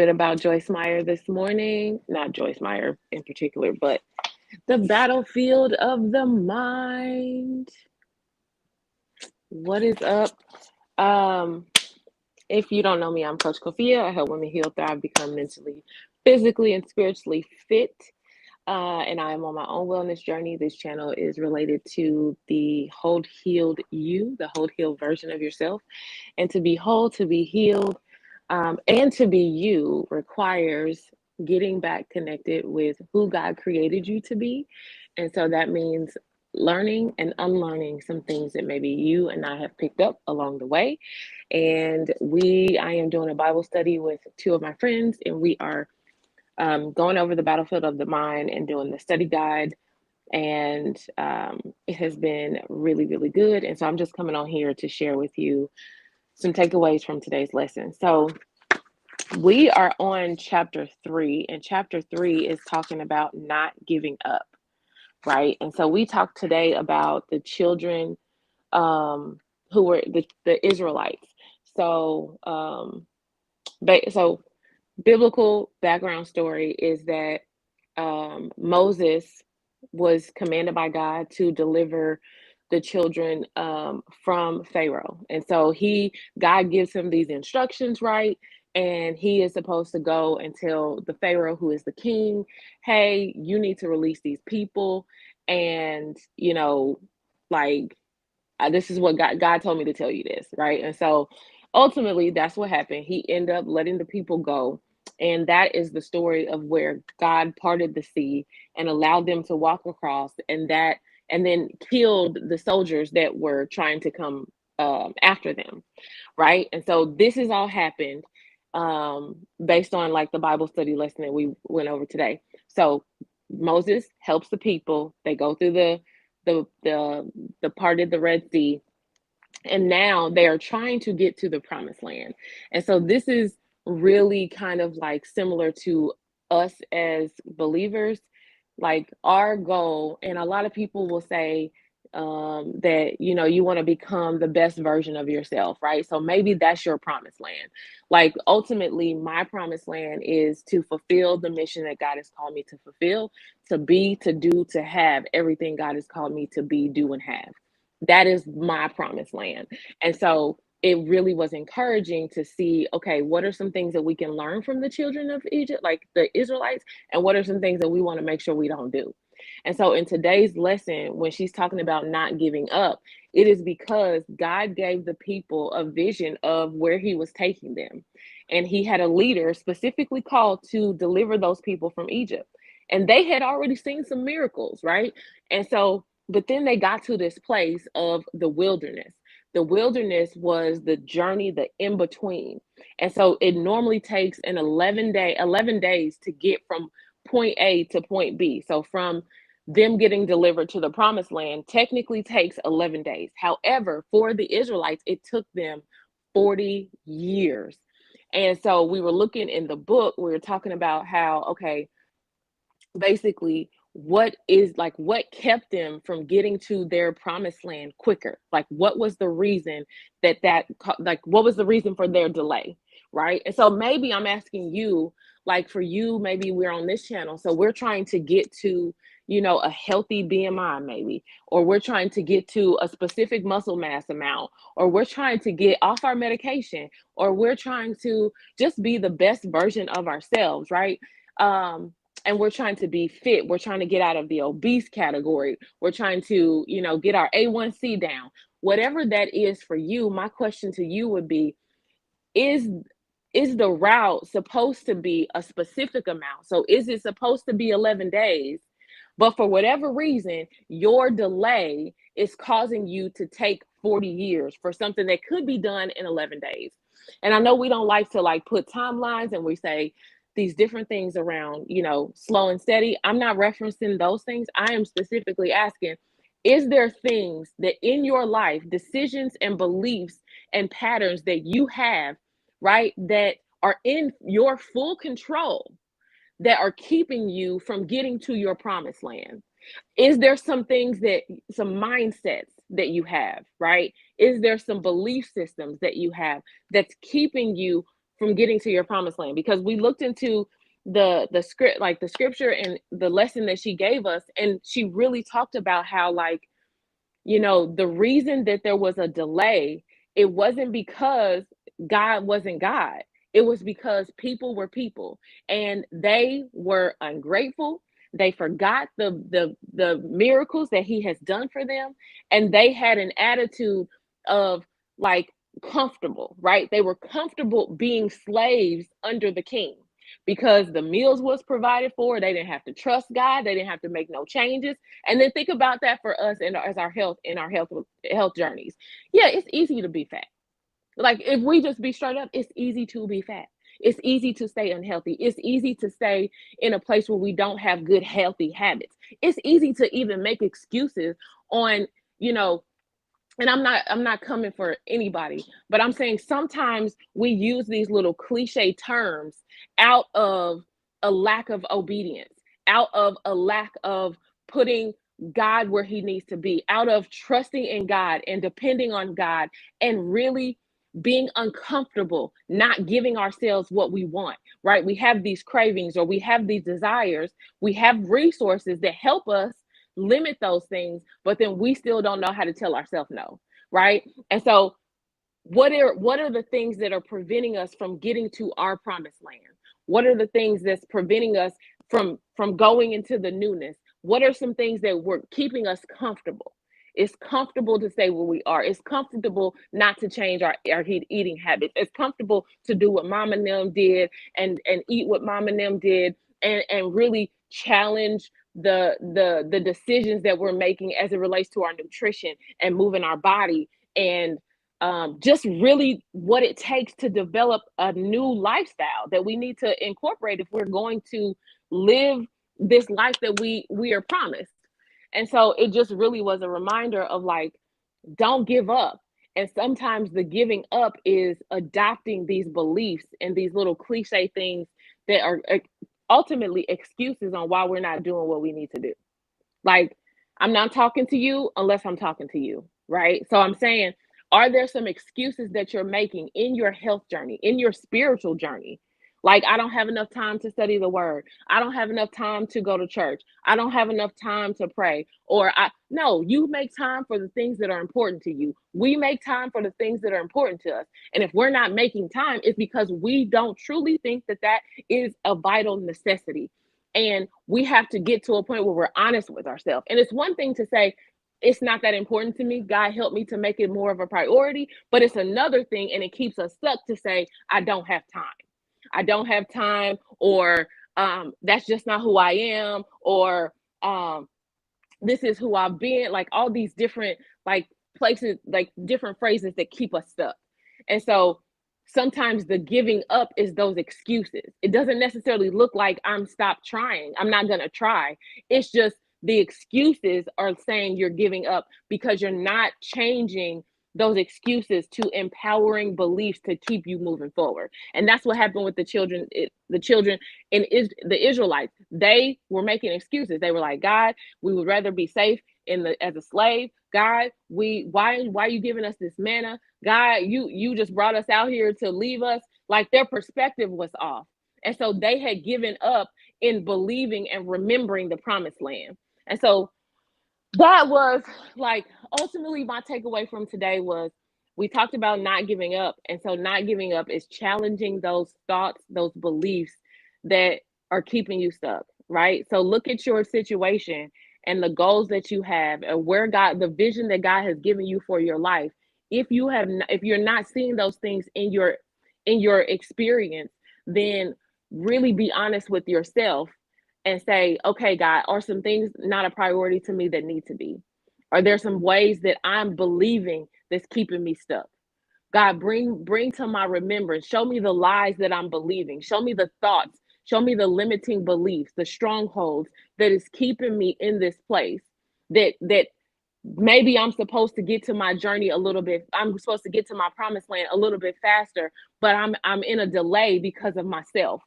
Bit about Joyce Meyer this morning. Not Joyce Meyer in particular, but the battlefield of the mind. What is up? Um, if you don't know me, I'm Coach Kofia. I help women heal, thrive, become mentally, physically, and spiritually fit. And I am on my own wellness journey. This channel is related to the hold healed you, the hold healed version of yourself. And to be whole, to be healed, and to be you requires getting back connected with who God created you to be. And so that means learning and unlearning some things that maybe you and I have picked up along the way. And I am doing a Bible study with two of my friends, and we are going over the battlefield of the mind and doing the study guide. And it has been really, really good. And so I'm just coming on here to share with you some takeaways from today's lesson. So we are on chapter 3, and chapter 3 is talking about not giving up, right? And so we talked today about the children who were the Israelites. So, so biblical background story is that Moses was commanded by God to deliver the children from Pharaoh. And so God gives him these instructions, right? And he is supposed to go and tell the Pharaoh, who is the king, hey, you need to release these people. And, like, this is what God told me to tell you this, right? And so ultimately, that's what happened. He ended up letting the people go. And that is the story of where God parted the sea and allowed them to walk across, and then killed the soldiers that were trying to come after them, right? And so this has all happened based on like the Bible study lesson that we went over today. So Moses helps the people. They go through the parted the Red Sea, and now they are trying to get to the promised land. And so this is really kind of like similar to us as believers, like our goal. And a lot of people will say that you want to become the best version of yourself, right? So maybe that's your promised land. Like ultimately my promised land is to fulfill the mission that God has called me to fulfill, to be, to do, to have everything God has called me to be, do, and have. That is my promised land. And so it really was encouraging to see, okay, what are some things that we can learn from the children of Egypt, like the Israelites, and what are some things that we want to make sure we don't do? And so in today's lesson, when she's talking about not giving up, it is because God gave the people a vision of where he was taking them. And he had a leader specifically called to deliver those people from Egypt. And they had already seen some miracles, right? And so, but then they got to this place of the wilderness. The wilderness was the journey, the in between. And so it normally takes 11 days to get from point A to point B. So from them getting delivered to the promised land technically takes 11 days. However, for the Israelites, it took them 40 years. And so we were looking in the book, we were talking about how, okay, basically what kept them from getting to their promised land quicker, like what was the reason what was the reason for their delay, right? And so maybe I'm asking you, like for you, maybe we're on this channel, so we're trying to get to a healthy BMI maybe, or we're trying to get to a specific muscle mass amount, or we're trying to get off our medication, or we're trying to just be the best version of ourselves, right? And we're trying to be fit. We're trying to get out of the obese category. We're trying to, get our A1C down. Whatever that is for you, my question to you would be, is the route supposed to be a specific amount? So is it supposed to be 11 days? But for whatever reason, your delay is causing you to take 40 years for something that could be done in 11 days. And I know we don't like to like put timelines, and we say these different things around, slow and steady. I'm not referencing those things. I am specifically asking, is there things that in your life, decisions and beliefs and patterns that you have, right, that are in your full control, that are keeping you from getting to your promised land? Is there some things some mindsets that you have, right? Is there some belief systems that you have that's keeping you from getting to your promised land, because we looked into the script, like the scripture and the lesson that she gave us, and she really talked about how, like, the reason that there was a delay, it wasn't because God wasn't God. It was because people were people, and they were ungrateful. They forgot the miracles that he has done for them, and they had an attitude of, like, comfortable, right? They were comfortable being slaves under the king because the meals was provided for. They didn't have to trust God. They didn't have to make no changes. And then think about that for us in as our health, in our health journeys. Yeah, it's easy to be fat. Like, if we just be straight up, it's easy to be fat. It's easy to stay unhealthy. It's easy to stay in a place where we don't have good healthy habits. It's easy to even make excuses on, you know, and I'm not coming for anybody, but I'm saying sometimes we use these little cliche terms out of a lack of obedience, out of a lack of putting God where he needs to be, out of trusting in God and depending on God, and really being uncomfortable, not giving ourselves what we want, right? We have these cravings, or we have these desires, we have resources that help us limit those things, but then we still don't know how to tell ourselves no, right? And so what are the things that are preventing us from getting to our promised land? What are the things that's preventing us from going into the newness? What are some things that were keeping us comfortable? It's comfortable to stay where we are. It's comfortable not to change our eating habits. It's comfortable to do what mom and them did, and eat what mom and them did, and really challenge the decisions that we're making as it relates to our nutrition and moving our body, and just really what it takes to develop a new lifestyle that we need to incorporate if we're going to live this life that we are promised. And so it just really was a reminder of, like, don't give up. And sometimes the giving up is adopting these beliefs and these little cliche things that are ultimately excuses on why we're not doing what we need to do. Like, I'm not talking to you unless I'm talking to you, right? So I'm saying, are there some excuses that you're making in your health journey, in your spiritual journey? Like, I don't have enough time to study the word. I don't have enough time to go to church. I don't have enough time to pray. Or I no, you make time for the things that are important to you. We make time for the things that are important to us. And if we're not making time, it's because we don't truly think that that is a vital necessity. And we have to get to a point where we're honest with ourselves. And it's one thing to say, it's not that important to me. God help me to make it more of a priority. But it's another thing, and it keeps us stuck, to say, I don't have time. I don't have time, or that's just not who I am, or um, this is who I've been. Like, all these different, like, places, like different phrases that keep us stuck. And so sometimes the giving up is those excuses. It doesn't necessarily look like I'm stopped trying. I'm not going to try. It's just the excuses are saying you're giving up because you're not changing those excuses to empowering beliefs to keep you moving forward. And that's what happened with the children. The children in the Israelites, they were making excuses. They were like, God, we would rather be safe in the as a slave. God, why are you giving us this manna? God, you just brought us out here to leave us. Like, their perspective was off. And so they had given up in believing and remembering the promised land. And so that was, like, ultimately my takeaway from today was, we talked about not giving up. And so not giving up is challenging those thoughts, those beliefs that are keeping you stuck, right? So look at your situation and the goals that you have, and where God, the vision that God has given you for your life. If you're not seeing those things in your experience, then really be honest with yourself and say, okay, God, are some things not a priority to me that need to be? Are there some ways that I'm believing that's keeping me stuck? God, bring to my remembrance. Show me the lies that I'm believing. Show me the thoughts. Show me the limiting beliefs, the strongholds that is keeping me in this place. That maybe I'm supposed to get to my journey a little bit. I'm supposed to get to my promised land a little bit faster, but I'm in a delay because of myself.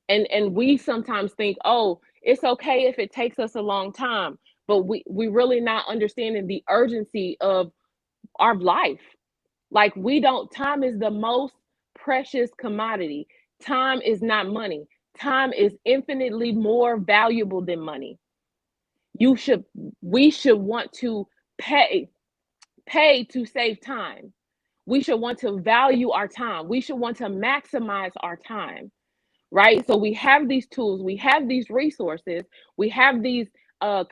And we sometimes think, oh, it's okay if it takes us a long time, but we really not understanding the urgency of our life. Like, we don't, time is the most precious commodity. Time is not money. Time is infinitely more valuable than money. We should want to pay to save time. We should want to value our time. We should want to maximize our time, right? So we have these tools, we have these resources, we have these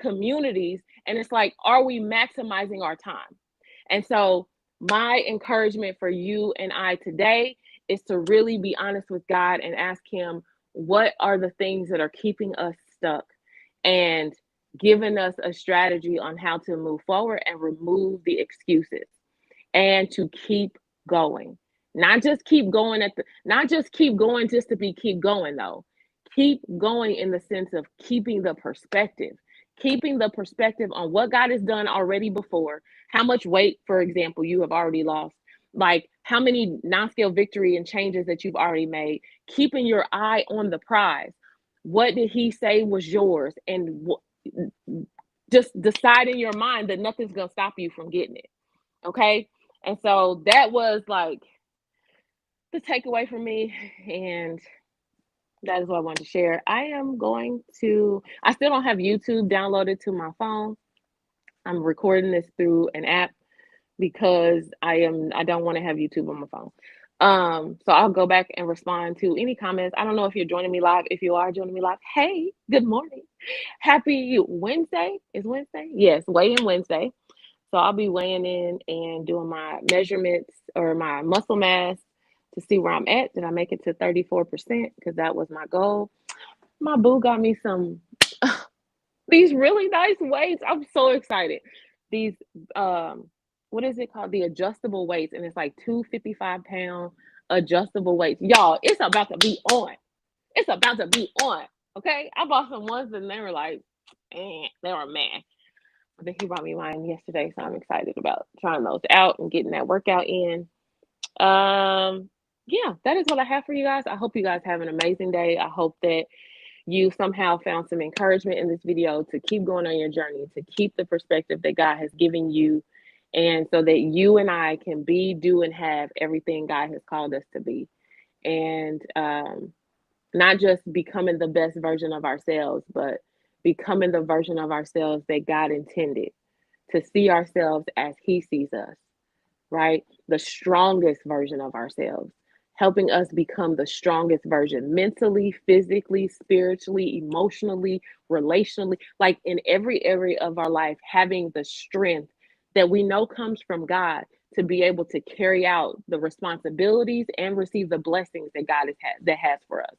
communities, and it's like, are we maximizing our time? And so my encouragement for you and I today is to really be honest with God and ask Him, what are the things that are keeping us stuck, and giving us a strategy on how to move forward and remove the excuses, and to keep going. Not just keep going not just keep going just to be keep going though. Keep going in the sense of keeping the perspective on what God has done already before, how much weight, for example, you have already lost, like how many non-scale victory and changes that you've already made, keeping your eye on the prize. What did He say was yours? And just decide in your mind that nothing's going to stop you from getting it. Okay. And so that was like the takeaway for me. And that is what I wanted to share. I still don't have YouTube downloaded to my phone. I'm recording this through an app because I don't want to have YouTube on my phone. So I'll go back and respond to any comments. I don't know if you're joining me live. If you are joining me live, hey, good morning. Happy Wednesday. Is Wednesday? Yes, weigh-in Wednesday. So I'll be weighing in and doing my measurements or my muscle mass to see where I'm at. Did I make it to 34%? Because that was my goal. My boo got me some these really nice weights. I'm so excited. These what is it called? The adjustable weights, and it's like 255-pound adjustable weights. Y'all, it's about to be on. It's about to be on. Okay. I bought some ones and they were like, they were meh. I think he brought me mine yesterday, so I'm excited about trying those out and getting that workout in. Yeah, that is what I have for you guys. I hope you guys have an amazing day. I hope that you somehow found some encouragement in this video to keep going on your journey, to keep the perspective that God has given you, and so that you and I can be, do, and have everything God has called us to be. And not just becoming the best version of ourselves, but becoming the version of ourselves that God intended, to see ourselves as He sees us, right? The strongest version of ourselves, helping us become the strongest version mentally, physically, spiritually, emotionally, relationally, like in every area of our life, having the strength that we know comes from God to be able to carry out the responsibilities and receive the blessings that God has for us.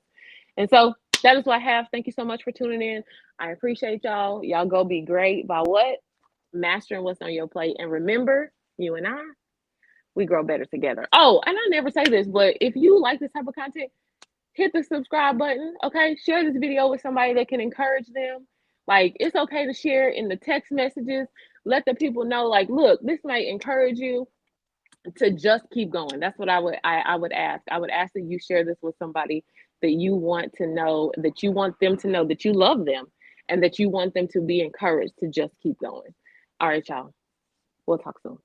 And so that is what I have. Thank you so much for tuning in. I appreciate y'all. Y'all go be great by what? Mastering what's on your plate. And remember, you and I, we grow better together. Oh, and I never say this, but if you like this type of content, hit the subscribe button. Okay. Share this video with somebody that can encourage them. Like, it's okay to share in the text messages. Let the people know, like, look, this might encourage you to just keep going. That's what I would ask. I would ask that you share this with somebody that you want to know, that you want them to know that you love them and that you want them to be encouraged to just keep going. All right, y'all. We'll talk soon.